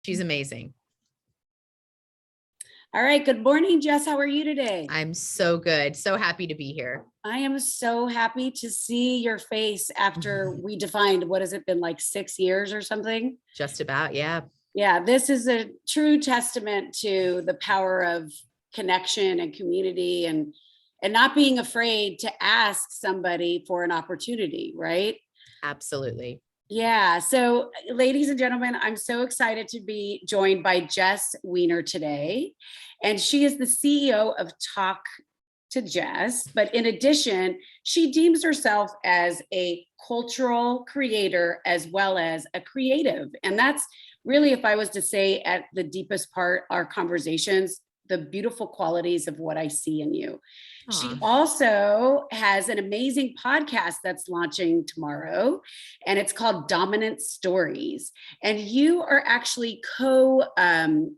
She's amazing. All right. Good morning, Jess. How are you today? I'm so good. So happy to be here. I am so happy to see your face after we defined, what has it been, like 6 years or something? Just about. Yeah. Yeah, this is a true testament to the power of connection and community and not being afraid to ask somebody for an opportunity, right? Absolutely. Yeah. So, ladies and gentlemen, I'm so excited to be joined by Jess Weiner today. And she is the CEO of Talk to Jess. But in addition, she deems herself as a cultural creator as well as a creative. And that's really, if I was to say at the deepest part, our conversations, the beautiful qualities of what I see in you. She Aw. also has an amazing podcast that's launching tomorrow, and it's called Dominant Stories. And you are actually co-hosting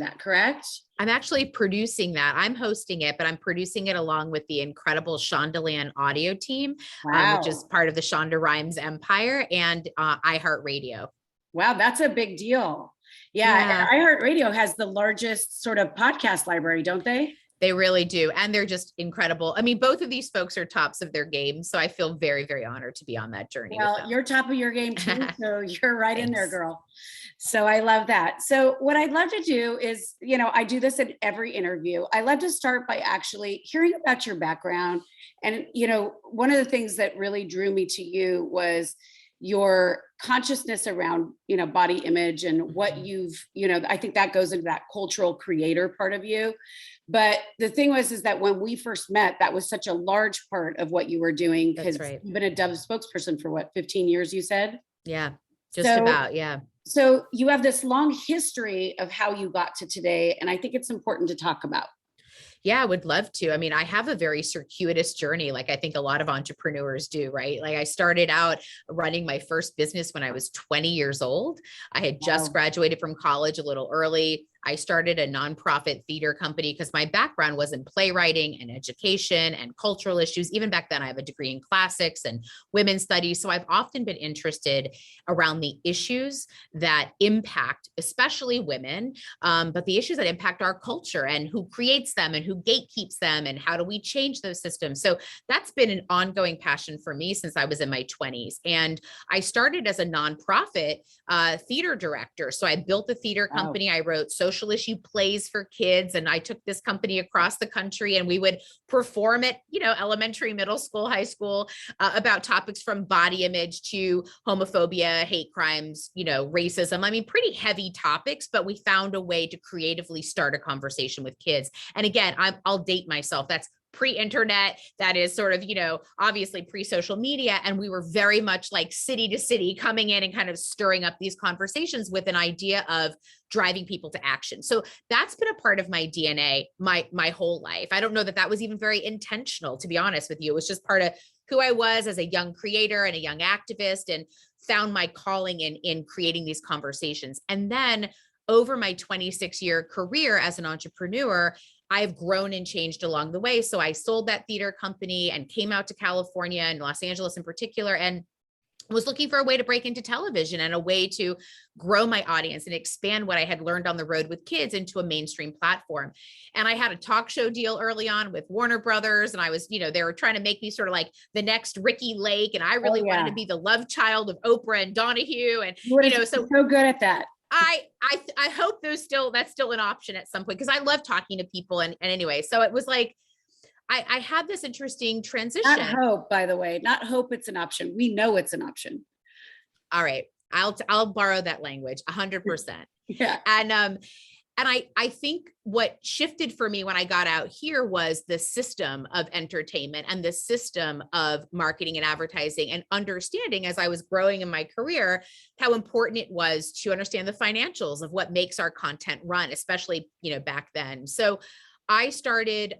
that, correct? I'm actually producing that. I'm hosting it, but I'm producing it along with the incredible Shondaland audio team, which is Wow. part of the Shonda Rhimes empire and iHeartRadio. Wow, that's a big deal. Yeah, Yeah. and iHeartRadio has the largest sort of podcast library, don't they? They really do. And they're just incredible. I mean, both of these folks are tops of their game. So I feel very, very honored to be on that journey with Well, them. you're top of your game too, so you're right in there, Thanks. girl. So I love that. So what I'd love to do is, I do this in every interview. I love to start by actually hearing about your background. And, one of the things that really drew me to you was your consciousness around, body image and what I think that goes into that cultural creator part of you. But the thing is that when we first met, that was such a large part of what you were doing, because That's right. you've been a Dove spokesperson for what, 15 years, you said? Yeah. Just So, about. Yeah. so you have this long history of how you got to today, and I think it's important to talk about. Yeah, I would love to. I mean, I have a very circuitous journey, like I think a lot of entrepreneurs do, right? Like I started out running my first business when I was 20 years old. I had just Wow. graduated from college a little early. I started a nonprofit theater company because my background was in playwriting and education and cultural issues. Even back then, I have a degree in classics and women's studies. So I've often been interested around the issues that impact, especially women, but the issues that impact our culture and who creates them and who gatekeeps them and how do we change those systems. So that's been an ongoing passion for me since I was in my 20s. And I started as a nonprofit theater director. So I built a theater company. I wrote social issue plays for kids. And I took this company across the country and we would perform at, elementary, middle school, high school, about topics from body image to homophobia, hate crimes, racism. I mean, pretty heavy topics, but we found a way to creatively start a conversation with kids. And again, I'll date myself. That's pre-internet. That is sort of, obviously pre-social media. And we were very much like city to city coming in and kind of stirring up these conversations with an idea of driving people to action. So that's been a part of my DNA, my whole life. I don't know that was even very intentional, to be honest with you. It was just part of who I was as a young creator and a young activist, and found my calling in creating these conversations. And then over my 26-year career as an entrepreneur, I've grown and changed along the way. So I sold that theater company and came out to California and Los Angeles in particular, and was looking for a way to break into television and a way to grow my audience and expand what I had learned on the road with kids into a mainstream platform. And I had a talk show deal early on with Warner Brothers. And I was, they were trying to make me sort of like the next Ricky Lake. And I really wanted to be the love child of Oprah and Donahue. And, so good at that. I hope that's still an option at some point, because I love talking to people. And anyway, so it was like, I had this interesting transition. Not hope, by the way, not hope it's an option. We know it's an option. All right. I'll borrow that language 100%. Yeah. And I think what shifted for me when I got out here was the system of entertainment and the system of marketing and advertising, and understanding as I was growing in my career, how important it was to understand the financials of what makes our content run, especially, back then. So I started,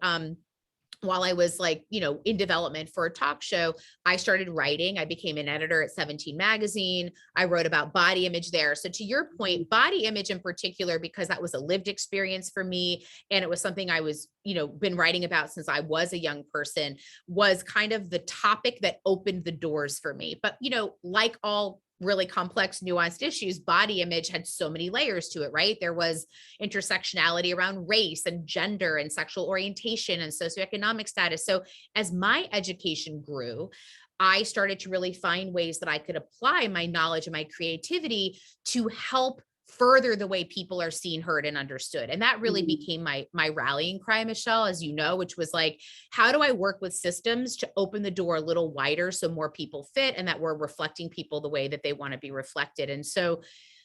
while I was in development for a talk show, I started writing. I became an editor at 17 magazine. I wrote about body image there. So to your point, body image in particular, because that was a lived experience for me, and it was something I was, been writing about since I was a young person, was kind of the topic that opened the doors for me. But, like all really complex, nuanced issues, body image had so many layers to it, right? There was intersectionality around race and gender and sexual orientation and socioeconomic status. So as my education grew, I started to really find ways that I could apply my knowledge and my creativity to help further the way people are seen, heard, and understood. And that really became my rallying cry, Michelle, as you know, which was like, how do I work with systems to open the door a little wider so more people fit and that we're reflecting people the way that they want to be reflected? And so,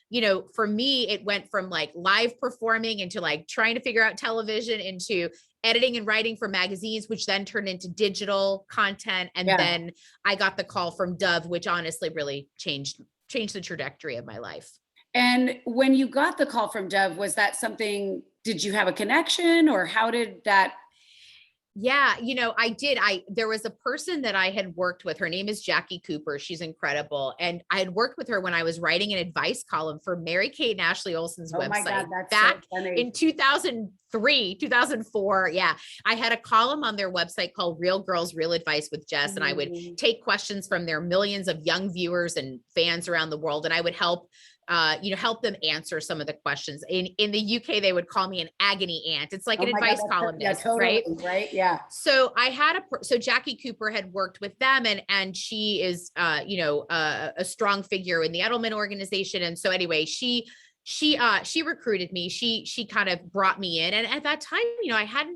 you know, for me, it went from like live performing into like trying to figure out television into editing and writing for magazines, which then turned into digital content. And then I got the call from Dove, which honestly really changed the trajectory of my life. And when you got the call from Dove, was that something, did you have a connection or how did that? Yeah, you know, there was a person that I had worked with. Her name is Jackie Cooper. She's incredible. And I had worked with her when I was writing an advice column for Mary Kate and Ashley Olsen's website. My God, that's back so funny. in 2003, 2004. Yeah. I had a column on their website called Real Girls, Real Advice with Jess. And I would take questions from their millions of young viewers and fans around the world. And I would help them answer some of the questions. In the UK, they would call me an agony aunt. It's like an advice columnist, yeah, totally, right? Yeah. So so Jackie Cooper had worked with them and she is, a strong figure in the Edelman organization. And so anyway, she recruited me. She kind of brought me in. And at that time, it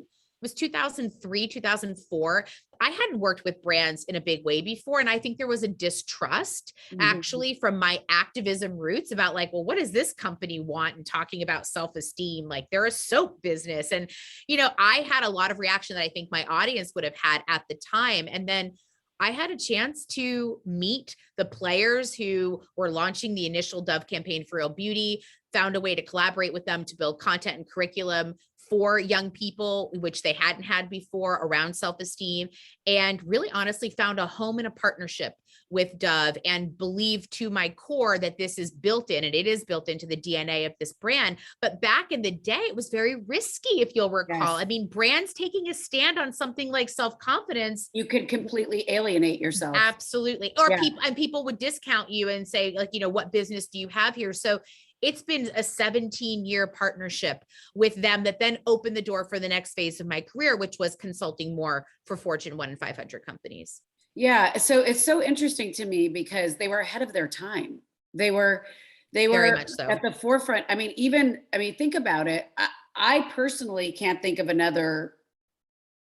was 2003, 2004. I hadn't worked with brands in a big way before. And I think there was a distrust actually from my activism roots about like, well, what does this company want? And talking about self-esteem, like they're a soap business. And, I had a lot of reaction that I think my audience would have had at the time. And then I had a chance to meet the players who were launching the initial Dove campaign for Real Beauty, found a way to collaborate with them to build content and curriculum for young people, which they hadn't had before around self-esteem, and really honestly found a home and a partnership with Dove and believe to my core that this is built in, and it is built into the DNA of this brand. But back in the day, it was very risky, if you'll recall. Yes. I mean, brands taking a stand on something like self-confidence. You could completely alienate yourself. Absolutely. Or people would discount you and say like, what business do you have here? So it's been a 17-year partnership with them that then opened the door for the next phase of my career, which was consulting more for Fortune 1 and 500 companies. Yeah. So it's so interesting to me because they were ahead of their time. They were very much so at the forefront. I mean, think about it. I personally can't think of another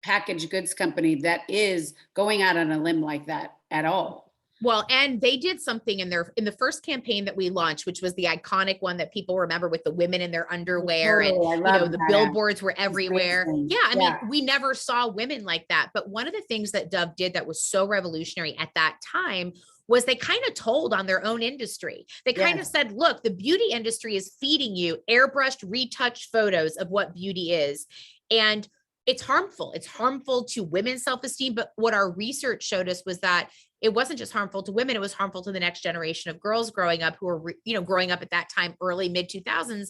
packaged goods company that is going out on a limb like that at all. Well, and they did something in the first campaign that we launched, which was the iconic one that people remember with the women in their underwear and the billboards were everywhere. Yeah, I mean, we never saw women like that. But one of the things that Dove did that was so revolutionary at that time was they kind of told on their own industry. They kind of said, look, the beauty industry is feeding you airbrushed, retouched photos of what beauty is. And it's harmful. It's harmful to women's self-esteem. But what our research showed us was that it wasn't just harmful to women, it was harmful to the next generation of girls growing up who were, growing up at that time, early mid 2000s,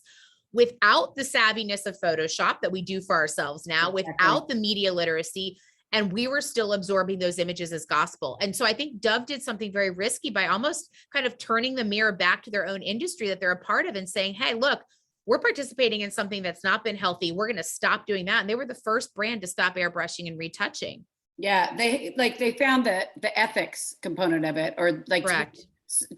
without the savviness of Photoshop that we do for ourselves now, without the media literacy. And we were still absorbing those images as gospel. And so I think Dove did something very risky by almost kind of turning the mirror back to their own industry that they're a part of and saying, hey, look, we're participating in something that's not been healthy. We're going to stop doing that. And they were the first brand to stop airbrushing and retouching. Yeah, they found the ethics component of it, or like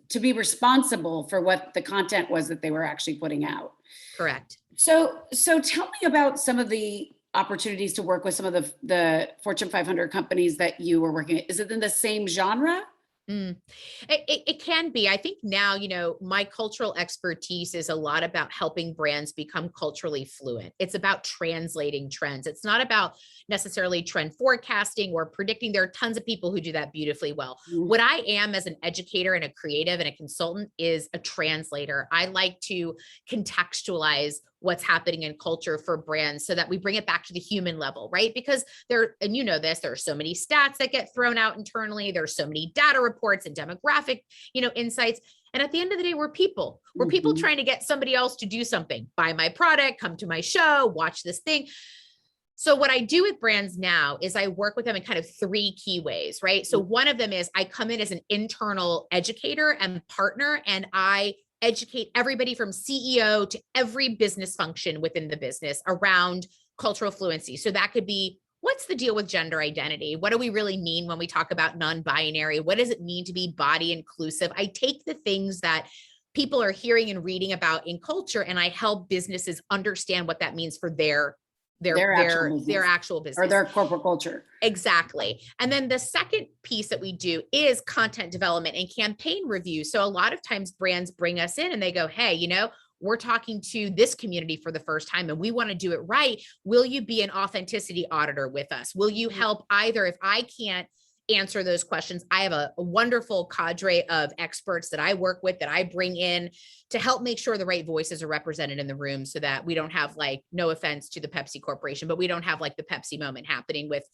to be responsible for what the content was that they were actually putting out. Correct. So tell me about some of the opportunities to work with some of the Fortune 500 companies that you were working at. Is it in the same genre? It can be. I think now, my cultural expertise is a lot about helping brands become culturally fluent. It's about translating trends. It's not about necessarily trend forecasting or predicting. There are tons of people who do that beautifully well. What I am as an educator and a creative and a consultant is a translator. I like to contextualize what's happening in culture for brands so that we bring it back to the human level, right? Because there are so many stats that get thrown out internally. There's so many data reports and demographic, insights. And at the end of the day, we're people. We're people trying to get somebody else to do something, buy my product, come to my show, watch this thing. So what I do with brands now is I work with them in kind of three key ways, right? So one of them is I come in as an internal educator and partner, and I educate everybody from CEO to every business function within the business around cultural fluency. So that could be, what's the deal with gender identity? What do we really mean when we talk about non-binary? What does it mean to be body inclusive? I take the things that people are hearing and reading about in culture, and I help businesses understand what that means for their actual business or their corporate culture. Exactly. And then the second piece that we do is content development and campaign review. So a lot of times brands bring us in and they go, hey, we're talking to this community for the first time and we want to do it right. Will you be an authenticity auditor with us? Will you help either? If I can't answer those questions, I have a wonderful cadre of experts that I work with, that I bring in to help make sure the right voices are represented in the room, so that we don't have, like, no offense to the Pepsi Corporation, but we don't have like the Pepsi moment happening with,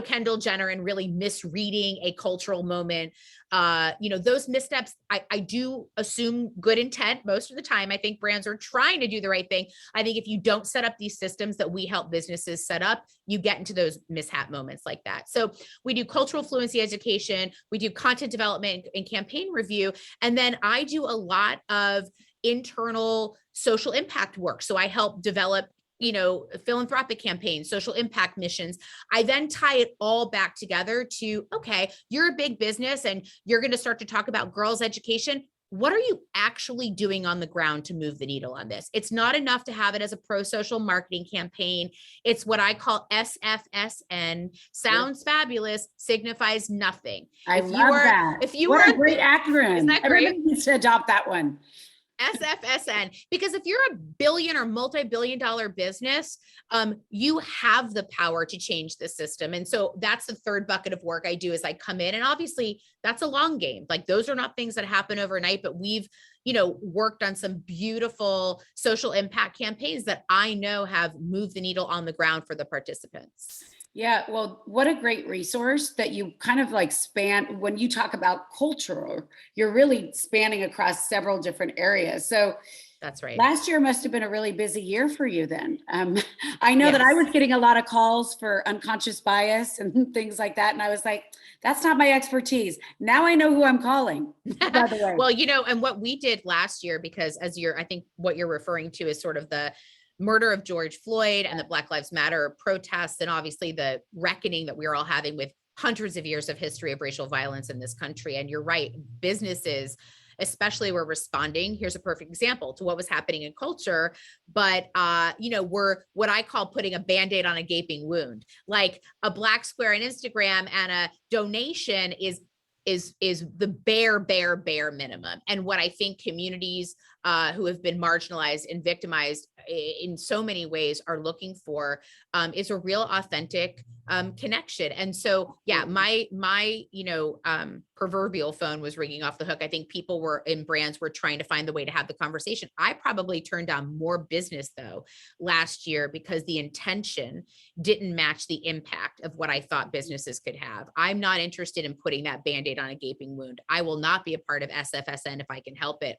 Kendall Jenner and really misreading a cultural moment. Those missteps, I do assume good intent most of the time. I think brands are trying to do the right thing. I think if you don't set up these systems that we help businesses set up, you get into those mishap moments like that. So we do cultural fluency education, we do content development and campaign review, and then I do a lot of internal social impact work. So I help develop, philanthropic campaigns, social impact missions. I then tie it all back together to, okay, you're a big business and you're going to start to talk about girls' education. What are you actually doing on the ground to move the needle on this? It's not enough to have it as a pro-social marketing campaign. It's what I call SFSN. Sounds fabulous, signifies nothing. Love that. What a great acronym. Isn't that great? Everybody needs to adopt that one. SFSN, because if you're a billion or multi-billion dollar business, you have the power to change the system. And so that's the third bucket of work I do, is I come in, and obviously that's a long game. Like, those are not things that happen overnight, but we've, worked on some beautiful social impact campaigns that I know have moved the needle on the ground for the participants. Yeah, well, what a great resource that you kind of like span. When you talk about culture, you're really spanning across several different areas. So that's right. Last year must have been a really busy year for you then. I know that I was getting a lot of calls for unconscious bias and things like that. And I was like, that's not my expertise. Now I know who I'm calling, by the way. Well, and what we did last year, because I think what you're referring to is sort of the murder of George Floyd and the Black Lives Matter protests, and obviously the reckoning that we're all having with hundreds of years of history of racial violence in this country. And you're right, businesses especially were responding. Here's a perfect example to what was happening in culture, but we're what I call putting a Band-Aid on a gaping wound. Like, a black square on Instagram and a donation is the bare minimum. And what I think communities who have been marginalized and victimized in so many ways are looking for is a real authentic connection. And so, yeah, my proverbial phone was ringing off the hook. I think brands were trying to find the way to have the conversation. I probably turned down more business though last year because the intention didn't match the impact of what I thought businesses could have. I'm not interested in putting that Band-Aid on a gaping wound. I will not be a part of SFSN if I can help it.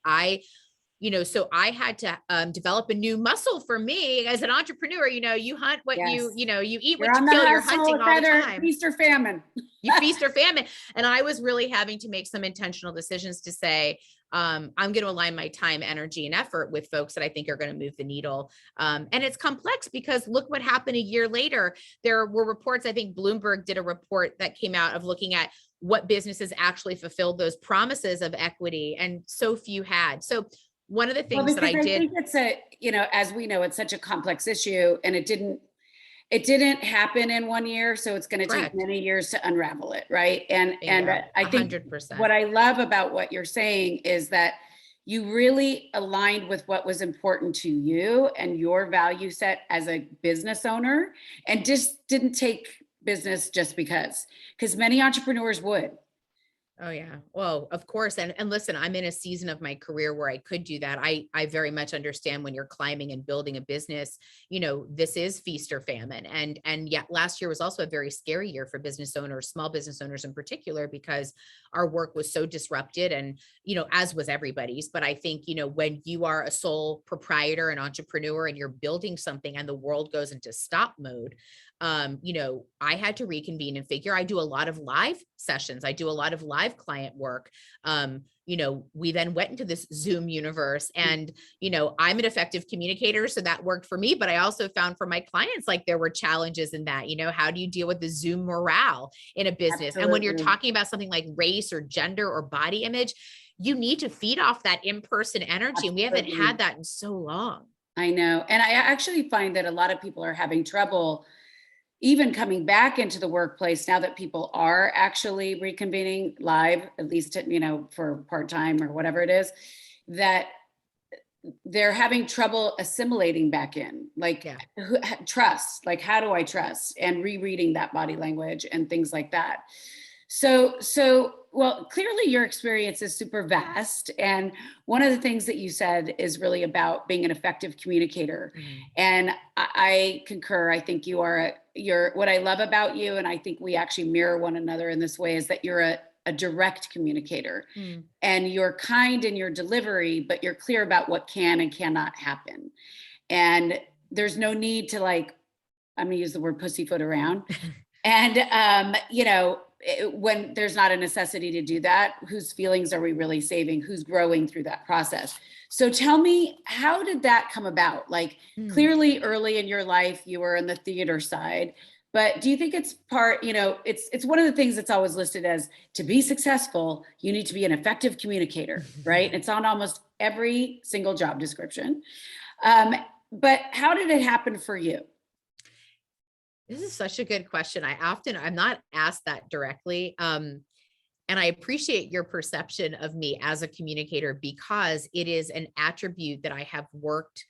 So I had to develop a new muscle for me as an entrepreneur. You hunt what you eat what you kill. You're hunting all the time. Feast or famine. You feast or famine. And I was really having to make some intentional decisions to say, I'm going to align my time, energy, and effort with folks that I think are going to move the needle. And it's complex because look what happened a year later. There were reports, I think Bloomberg did a report that came out of looking at what businesses actually fulfilled those promises of equity, and so few had. So one of the things that I did, think it's as we know, it's such a complex issue, and it didn't happen in 1 year. So it's going to take many years to unravel it. Right. And I think 100%. What I love about what you're saying is that you really aligned with what was important to you and your value set as a business owner, and just didn't take business just because many entrepreneurs would. Oh yeah. Well, of course. And listen, I'm in a season of my career where I could do that. I very much understand when you're climbing and building a business, this is feast or famine. And yet last year was also a very scary year for business owners, small business owners in particular, because our work was so disrupted and, as was everybody's. But I think, when you are a sole proprietor and entrepreneur and you're building something and the world goes into stop mode, I had to reconvene and figure. I do a lot of live sessions. I do a lot of live client work. We then went into this Zoom universe and, I'm an effective communicator. So that worked for me, but I also found for my clients, like there were challenges in that, how do you deal with the Zoom morale in a business? Absolutely. And when you're talking about something like race or gender or body image, you need to feed off that in-person energy. And we haven't had that in so long. I know. And I actually find that a lot of people are having trouble even coming back into the workplace now that people are actually reconvening live, at least, for part-time or whatever it is, that they're having trouble assimilating back in, like trust, like how do I trust, and rereading that body language and things like that. So, well, clearly your experience is super vast. And one of the things that you said is really about being an effective communicator. And I concur. I think you're what I love about you, and I think we actually mirror one another in this way, is that you're a direct communicator and you're kind in your delivery, but you're clear about what can and cannot happen. And there's no need to, like, I'm gonna use the word pussyfoot around. And, when there's not a necessity to do that, whose feelings are we really saving? Who's growing through that process? So tell me, how did that come about? Like, clearly early in your life, you were in the theater side, but do you think it's part, it's one of the things that's always listed as, to be successful, you need to be an effective communicator, right? It's on almost every single job description. But how did it happen for you? This is such a good question. I'm not asked that directly. And I appreciate your perception of me as a communicator, because it is an attribute that I have worked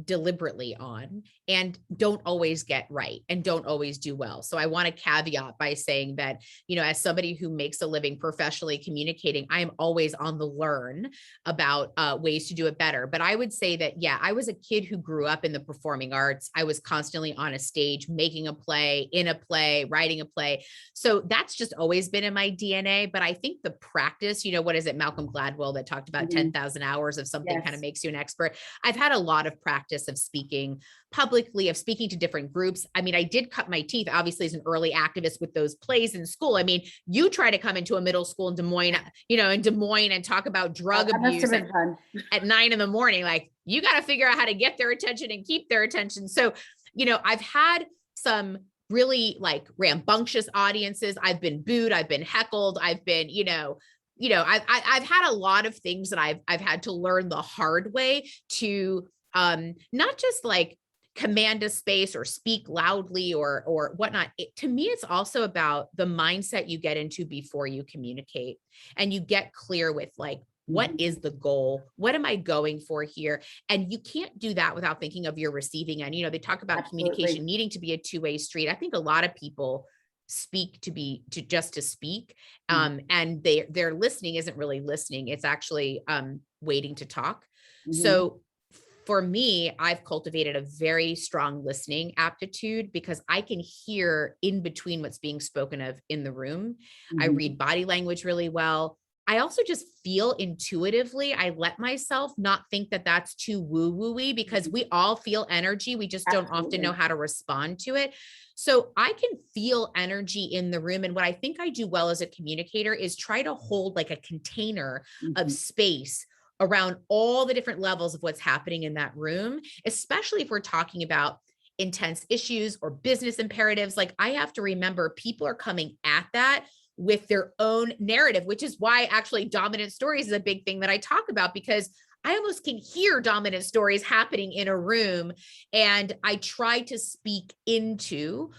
deliberately on and don't always get right and don't always do well. So I want to caveat by saying that, as somebody who makes a living professionally communicating, I am always on the learn about ways to do it better. But I would say that, I was a kid who grew up in the performing arts. I was constantly on a stage, making a play, in a play, writing a play. So that's just always been in my DNA. But I think the practice, what is it? Malcolm Gladwell that talked about 10,000 hours of something kind of makes you an expert. I've had a lot of practice of speaking publicly, of speaking to different groups. I mean, I did cut my teeth, obviously, as an early activist with those plays in school. I mean, you try to come into a middle school in Des Moines, and talk about drug abuse at 9 a.m. Like, you got to figure out how to get their attention and keep their attention. So, I've had some really like rambunctious audiences. I've been booed. I've been heckled. I've been, I've had a lot of things that I've had to learn the hard way to not just like command a space or speak loudly or whatnot. To me, it's also about the mindset you get into before you communicate, and you get clear with like, what is the goal? What am I going for here? And you can't do that without thinking of your receiving end. They talk about communication needing to be a two-way street. I think a lot of people speak to speak, and their listening isn't really listening. It's actually waiting to talk. So for me, I've cultivated a very strong listening aptitude, because I can hear in between what's being spoken of in the room. I read body language really well. I also just feel intuitively. I let myself not think that that's too woo-woo-y, because we all feel energy. We just don't often know how to respond to it. So I can feel energy in the room. And what I think I do well as a communicator is try to hold like a container of space around all the different levels of what's happening in that room, especially if we're talking about intense issues or business imperatives. Like, I have to remember people are coming at that with their own narrative, which is why actually dominant stories is a big thing that I talk about, because I almost can hear dominant stories happening in a room. And I try to speak into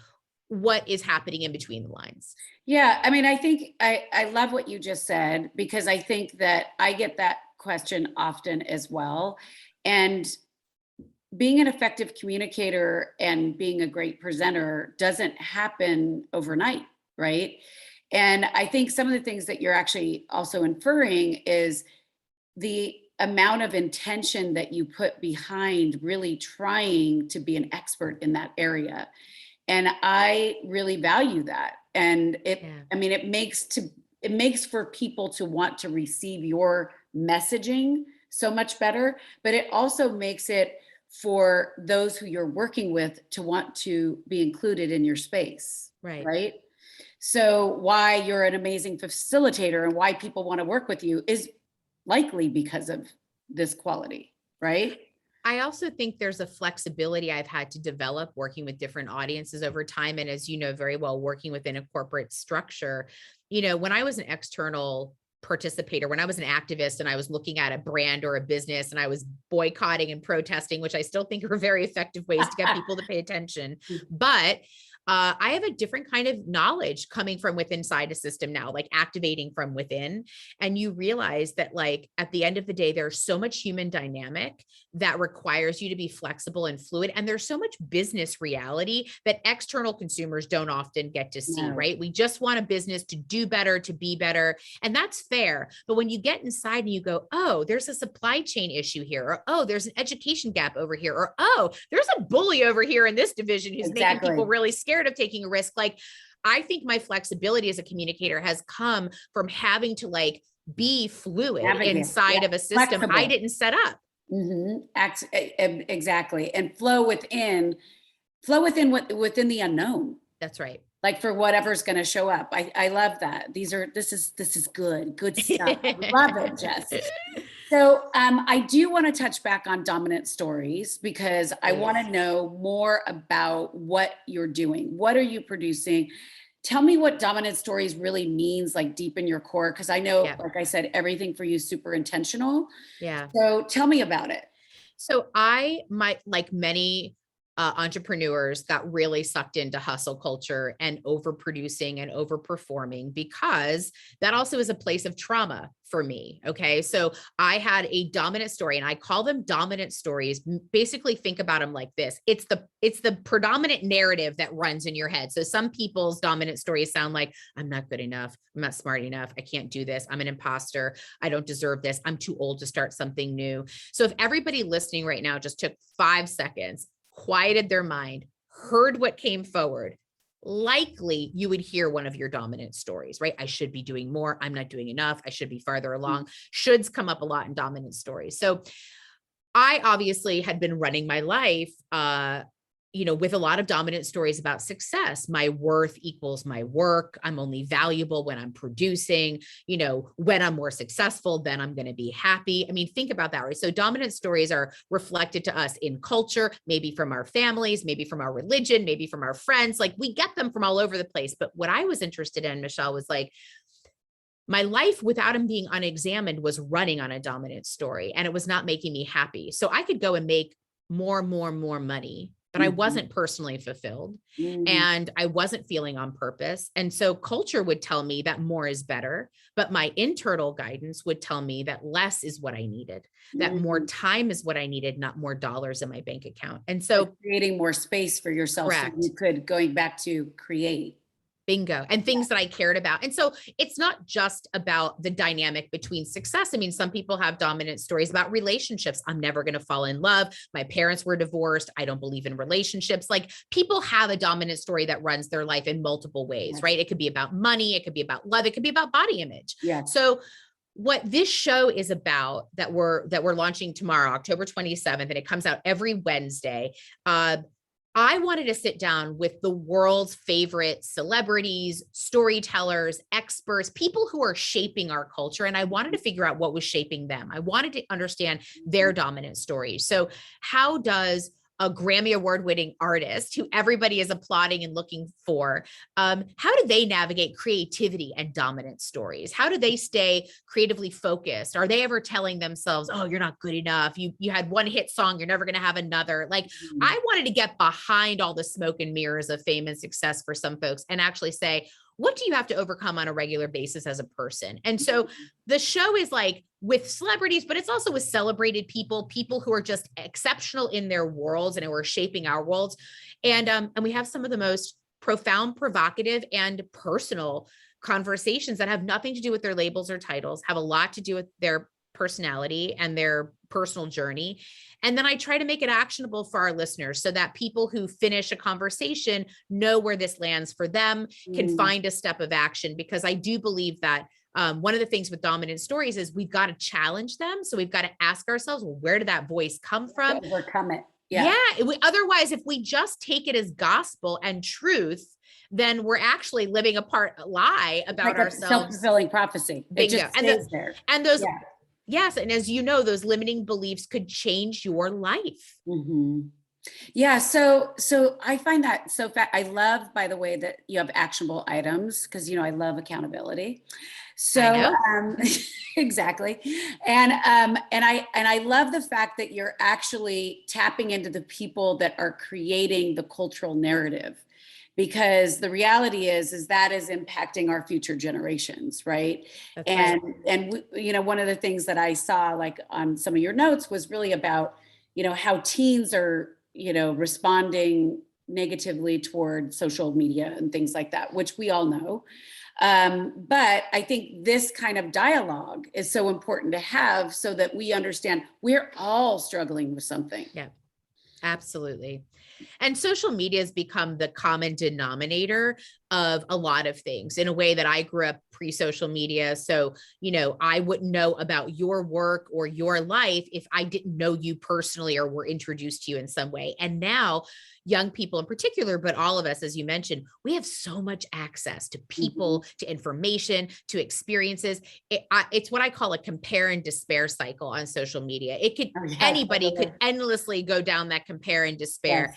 what is happening in between the lines. Yeah. I mean, I think I love what you just said, because I think that I get that question often as well. And being an effective communicator and being a great presenter doesn't happen overnight, right? And I think some of the things that you're actually also inferring is the amount of intention that you put behind really trying to be an expert in that area. And I really value that. And I mean, it makes for people to want to receive your messaging so much better, but it also makes it for those who you're working with to want to be included in your space. Right. So why you're an amazing facilitator and why people want to work with you is likely because of this quality, right? I also think there's a flexibility I've had to develop working with different audiences over time. And as you know very well, working within a corporate structure, when I was an external participator, when I was an activist and I was looking at a brand or a business and I was boycotting and protesting, which I still think are very effective ways to get people to pay attention. But I have a different kind of knowledge coming from within inside a system now, like activating from within. And you realize that like at the end of the day, there's so much human dynamic that requires you to be flexible and fluid. And there's so much business reality that external consumers don't often get to see, right? We just want a business to do better, to be better. And that's fair. But when you get inside and you go, oh, there's a supply chain issue here, or, oh, there's an education gap over here, or, oh, there's a bully over here in this division who's making people really scared of taking a risk. Like, I think my flexibility as a communicator has come from having to like be fluid inside of a system I didn't set up. Exactly. And flow within the unknown. That's right. Like for whatever's going to show up. I love that. This is good stuff. I love it, Jess. So I do want to touch back on dominant stories because I want to know more about what you're doing. What are you producing? Tell me what dominant stories really means, like deep in your core. Because I know, like I said, everything for you is super intentional. Yeah. So tell me about it. So I might, like many entrepreneurs, got really sucked into hustle culture and overproducing and overperforming because that also is a place of trauma for me. Okay. So I had a dominant story and I call them dominant stories. Basically think about them like this. It's the predominant narrative that runs in your head. So some people's dominant stories sound like, I'm not good enough. I'm not smart enough. I can't do this. I'm an imposter. I don't deserve this. I'm too old to start something new. So if everybody listening right now just took 5 seconds, quieted their mind, heard what came forward, likely you would hear one of your dominant stories, right? I should be doing more. I'm not doing enough. I should be farther along. Shoulds come up a lot in dominant stories. So I obviously had been running my life, with a lot of dominant stories about success. My worth equals my work. I'm only valuable when I'm producing, when I'm more successful, then I'm going to be happy. I mean, think about that, right? So dominant stories are reflected to us in culture, maybe from our families, maybe from our religion, maybe from our friends. Like we get them from all over the place. But what I was interested in, Michelle, was like, my life without him being unexamined was running on a dominant story and it was not making me happy. So I could go and make more money, but I wasn't personally fulfilled and I wasn't feeling on purpose. And so culture would tell me that more is better, but my internal guidance would tell me that less is what I needed, that more time is what I needed, not more dollars in my bank account. And so creating more space for yourself so you could, going back to create. Bingo. And things that I cared about. And so it's not just about the dynamic between success. I mean, some people have dominant stories about relationships. I'm never going to fall in love. My parents were divorced. I don't believe in relationships. Like people have a dominant story that runs their life in multiple ways, right? It could be about money. It could be about love. It could be about body image. So what this show is about that we're launching tomorrow, October 27th, and it comes out every Wednesday. I wanted to sit down with the world's favorite celebrities, storytellers, experts, people who are shaping our culture. And I wanted to figure out what was shaping them. I wanted to understand their dominant stories. So how does a Grammy award-winning artist who everybody is applauding and looking for, how do they navigate creativity and dominant stories? How do they stay creatively focused? Are they ever telling themselves, oh, you're not good enough. You had one hit song. You're never going to have another. Like I wanted to get behind all the smoke and mirrors of fame and success for some folks and actually say, what do you have to overcome on a regular basis as a person? And so the show is like with celebrities, but it's also with celebrated people who are just exceptional in their worlds and who are shaping our worlds. And we have some of the most profound, provocative, and personal conversations that have nothing to do with their labels or titles, have a lot to do with their personality and their personal journey. And then I try to make it actionable for our listeners so that people who finish a conversation know where this lands for them, can find a step of action, because I do believe that one of the things with dominant stories is we've got to challenge them. So we've got to ask ourselves, well, where did that voice come from? Overcome it. Otherwise, if we just take it as gospel and truth, then we're actually living a lie about like ourselves. Self-fulfilling prophecy. It just stays there. And those, yes. And as you know, those limiting beliefs could change your life. Yeah. So I find that so I love, by the way, that you have actionable items, because, I love accountability. So, exactly. And I love the fact that you're actually tapping into the people that are creating the cultural narrative, because the reality is that is impacting our future generations. Right. That's and, right. and, one of the things that I saw, like on some of your notes, was really about, how teens are, responding negatively toward social media and things like that, which we all know. But I think this kind of dialogue is so important to have, so that we understand we're all struggling with something. Yeah, absolutely. And social media has become the common denominator of a lot of things in a way that I grew up pre-social media. So, I wouldn't know about your work or your life if I didn't know you personally or were introduced to you in some way. And now young people in particular, but all of us, as you mentioned, we have so much access to people, to information, to experiences. It's what I call a compare and despair cycle on social media. It could, anybody could endlessly go down that compare and despair.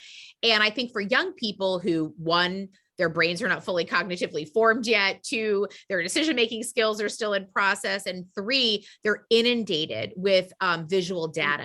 Yes. And I think for young people who, one, their brains are not fully cognitively formed yet. 2, their decision-making skills are still in process. And 3, they're inundated with visual data.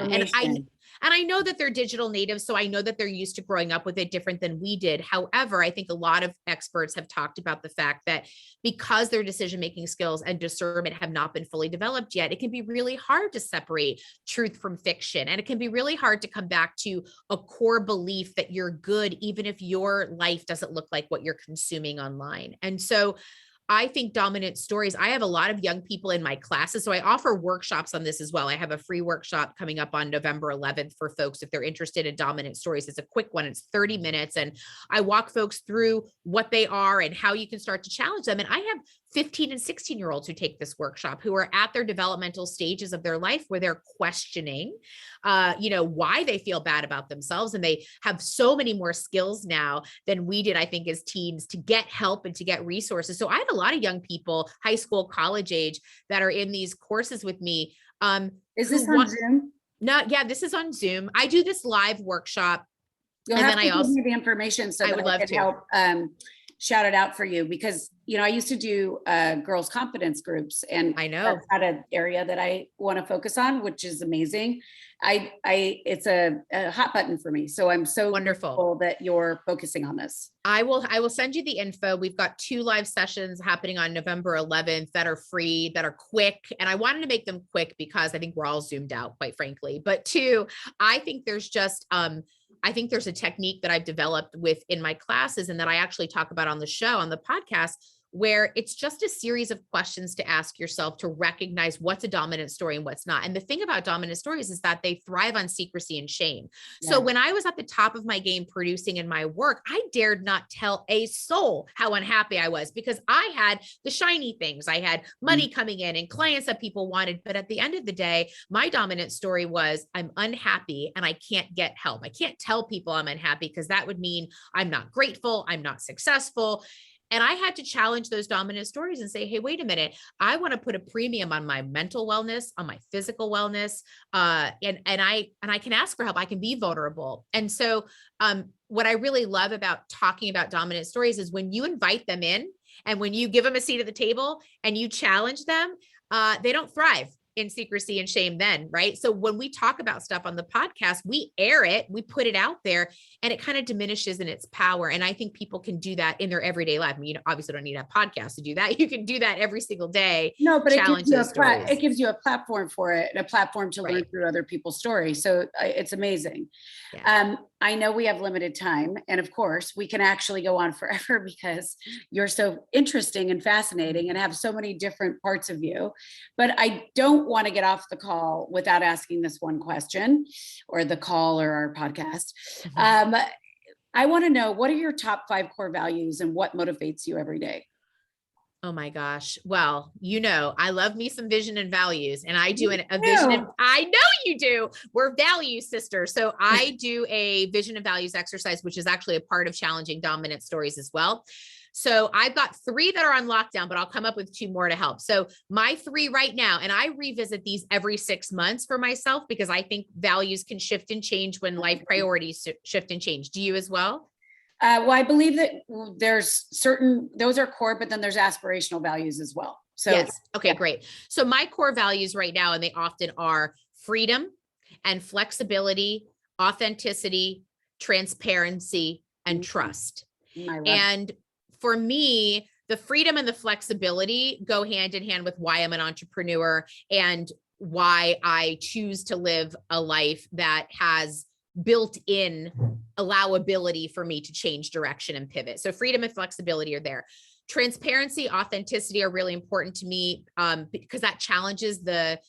And I know that they're digital natives, so I know that they're used to growing up with it different than we did. However, I think a lot of experts have talked about the fact that because their decision-making skills and discernment have not been fully developed yet, it can be really hard to separate truth from fiction. And it can be really hard to come back to a core belief that you're good, even if your life doesn't look like what you're consuming online. And so I think dominant stories, I have a lot of young people in my classes. So I offer workshops on this as well. I have a free workshop coming up on November 11th for folks if they're interested in dominant stories. It's a quick one. It's 30 minutes. And I walk folks through what they are and how you can start to challenge them. And I have 15 and 16-year-olds who take this workshop, who are at their developmental stages of their life where they're questioning, why they feel bad about themselves. And they have so many more skills now than we did, I think, as teens, to get help and to get resources. So I have a lot of young people, high school, college age, that are in these courses with me. Is this on Zoom? This is on Zoom. I do this live workshop. You'll have to give me the information so I would love to help shout it out for you, because I used to do girls' confidence groups, and I know that's not an area that I want to focus on, which is amazing. It's a hot button for me, so I'm so wonderful that you're focusing on this. I will send you the info. We've got 2 live sessions happening on November 11th that are free, that are quick, and I wanted to make them quick because I think we're all zoomed out, quite frankly. But 2, I think there's just I think there's a technique that I've developed within my classes and that I actually talk about on the show, on the podcast, where it's just a series of questions to ask yourself to recognize what's a dominant story and what's not. And the thing about dominant stories is that they thrive on secrecy and shame. Yeah. So when I was at the top of my game producing in my work, I dared not tell a soul how unhappy I was, because I had the shiny things. I had money coming in and clients that people wanted. But at the end of the day, my dominant story was I'm unhappy and I can't get help. I can't tell people I'm unhappy because that would mean I'm not grateful, I'm not successful. And I had to challenge those dominant stories and say, hey, wait a minute, I want to put a premium on my mental wellness, on my physical wellness. And I can ask for help. I can be vulnerable. And so what I really love about talking about dominant stories is when you invite them in and when you give them a seat at the table and you challenge them, they don't thrive in secrecy and shame then, right? So when we talk about stuff on the podcast, we air it, we put it out there, and it kind of diminishes in its power. And I think people can do that in their everyday life. I mean, you obviously don't need a podcast to do that. You can do that every single day. No, but it gives you a platform for it, and a platform to learn through other people's stories. So it's amazing. Yeah. I know we have limited time. And of course, we can actually go on forever because you're so interesting and fascinating and have so many different parts of you. But I don't want to get off the call without asking this one question, or the call or our podcast. I want to know, what are your top 5 core values and what motivates you every day? Oh my gosh. Well, I love me some vision and values, and I do a Me vision. too. And I know you do. We're value sisters. So I do a vision and values exercise, which is actually a part of challenging dominant stories as well. So I've got 3 that are on lockdown, but I'll come up with 2 more to help. So my 3 right now, and I revisit these every 6 months for myself because I think values can shift and change when life priorities shift and change. Do you as well? Well, I believe that there's certain, those are core, but then there's aspirational values as well. So yes. Okay, yeah. great. So my core values right now, and they often are freedom and flexibility, authenticity, transparency, and trust. I love And for me, the freedom and the flexibility go hand in hand with why I'm an entrepreneur and why I choose to live a life that has built in allowability for me to change direction and pivot. So freedom and flexibility are there. Transparency, authenticity are really important to me because that challenges the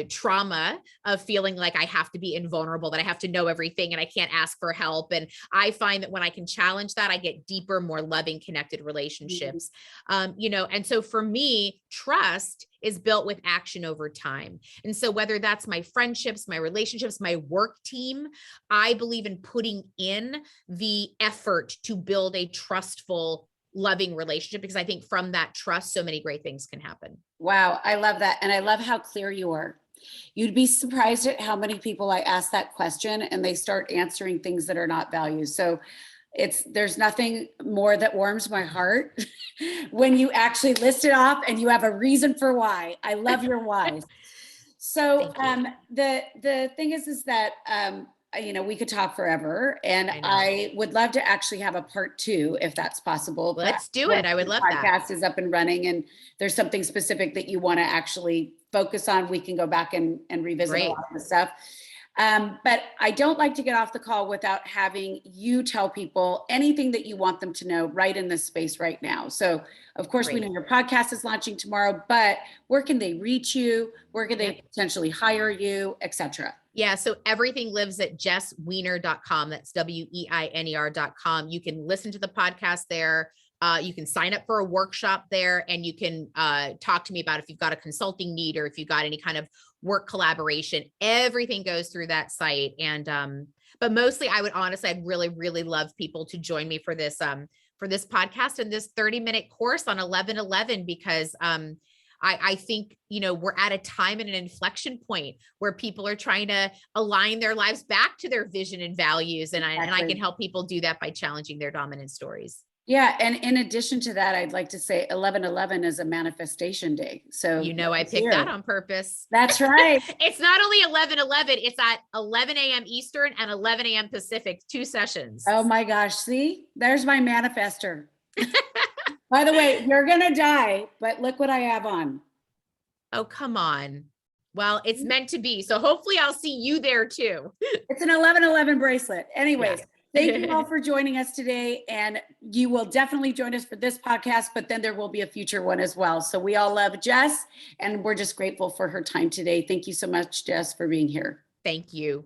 trauma of feeling like I have to be invulnerable, that I have to know everything and I can't ask for help. And I find that when I can challenge that, I get deeper, more loving, connected relationships. And so for me, trust is built with action over time. And so whether that's my friendships, my relationships, my work team, I believe in putting in the effort to build a trustful, loving relationship, because I think from that trust, so many great things can happen. Wow, I love that. And I love how clear you are. You'd be surprised at how many people I ask that question and they start answering things that are not values. So there's nothing more that warms my heart when you actually list it off and you have a reason for why. I love your whys. So the thing is that we could talk forever, and I would love to actually have a part 2 if that's possible. Let's do it. I would love that. Podcast is up and running, and there's something specific that you want to actually focus on. We can go back and revisit a lot of the stuff. But I don't like to get off the call without having you tell people anything that you want them to know right in this space right now. So of course, we know your podcast is launching tomorrow, but where can they reach you? Where can they potentially hire you, etc.? Yeah. So everything lives at jessweiner.com. That's WEINER.com. You can listen to the podcast there. You can sign up for a workshop there, and you can talk to me about if you've got a consulting need or if you've got any kind of work collaboration. Everything goes through that site. And but mostly I'd really, really love people to join me for this podcast and this 30-minute course on 11/11, because I think, we're at a time and an inflection point where people are trying to align their lives back to their vision and values. And I can help people do that by challenging their dominant stories. Yeah. And in addition to that, I'd like to say 11/11 is a manifestation day. So I picked that on purpose. That's right. It's not only 11/11, it's at 11 a.m. Eastern and 11 a.m. Pacific, 2 sessions. Oh my gosh. See, there's my manifester. By the way, you're going to die, but look what I have on. Oh, come on. Well, it's meant to be. So hopefully I'll see you there too. It's an 11/11 bracelet. Anyways, thank you all for joining us today. And you will definitely join us for this podcast, but then there will be a future one as well. So we all love Jess, and we're just grateful for her time today. Thank you so much, Jess, for being here. Thank you.